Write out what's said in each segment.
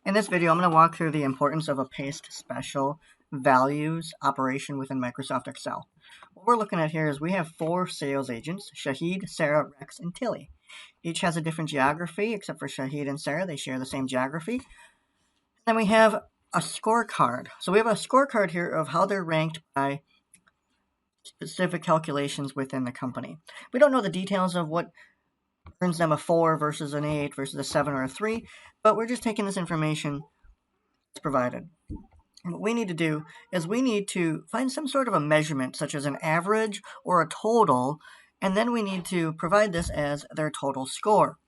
In this video, I'm going to walk through the importance of a paste special values operation within Microsoft Excel. What we're looking at here is we have 4 sales agents, Shahid, Sarah, Rex, and Tilly. Each has a different geography, except for Shahid and Sarah. They share the same geography. Then we have a scorecard. So we have a scorecard here of how they're ranked by specific calculations within the company. We don't know the details of what earns them a 4 versus an 8 versus a 7 or a 3, but we're just taking this information that's provided. And what we need to do is we need to find some sort of a measurement, such as an average or a total, and then we need to provide this as their total score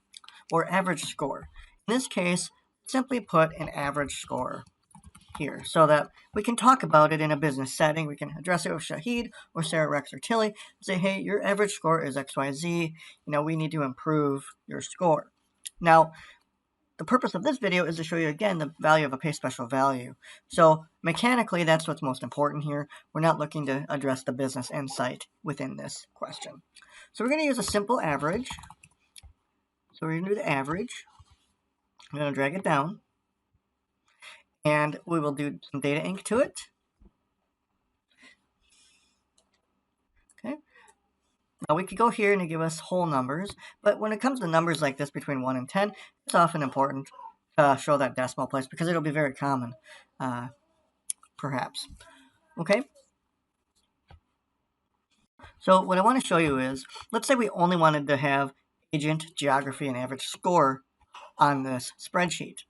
or average score. In this case, simply put an average score here so that we can talk about it in a business setting. We can address it with Shahid or Sarah, Rex, or Tilly and say, hey, your average score is XYZ. We need to improve your score. Now, the purpose of this video is to show you again the value of a paste special value. So mechanically, that's what's most important here. We're not looking to address the business insight within this question. So we're going to use a simple average. So we're going to do the average. I'm going to drag it down. And we will do some data inc to it. Okay. Now we could go here and give us whole numbers, but when it comes to numbers like this between 1 and 10, it's often important to show that decimal place because it'll be very common, perhaps. Okay. So what I want to show you is, let's say we only wanted to have agent, geography, and average score on this spreadsheet.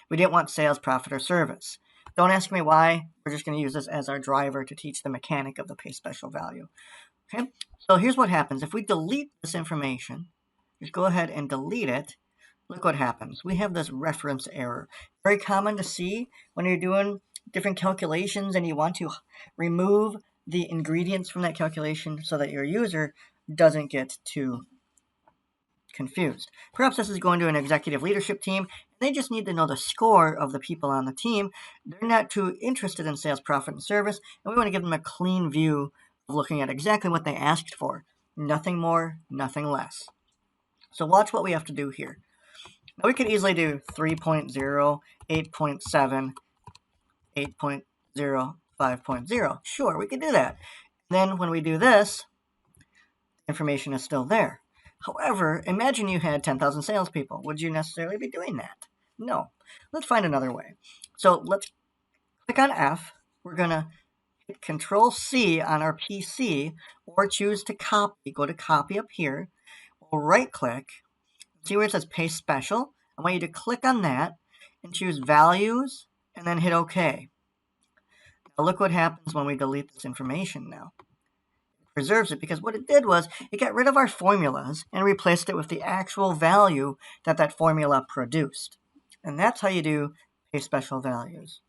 We didn't want sales, profit, or service. Don't ask me why. We're just going to use this as our driver to teach the mechanic of the paste special value. Okay, so here's what happens. If we delete this information, just go ahead and delete it, look what happens. We have this reference error. Very common to see when you're doing different calculations and you want to remove the ingredients from that calculation so that your user doesn't get too confused. Perhaps this is going to an executive leadership team, and they just need to know the score of the people on the team. They're not too interested in sales, profit, and service, and we want to give them a clean view of looking at exactly what they asked for. Nothing more, nothing less. So watch what we have to do here. Now we could easily do 3.0, 8.7, 8.0, 5.0. Sure, we could do that. Then when we do this, information is still there. However, imagine you had 10,000 salespeople. Would you necessarily be doing that? No. Let's find another way. So let's click on F. We're going to hit Control-C on our PC or choose to copy. Go to Copy up here. We'll right-click. See where it says Paste Special? I want you to click on that and choose Values and then hit OK. Now look what happens when we delete this information now. Preserves it because what it did was it got rid of our formulas and replaced it with the actual value that that formula produced. And that's how you do paste special values.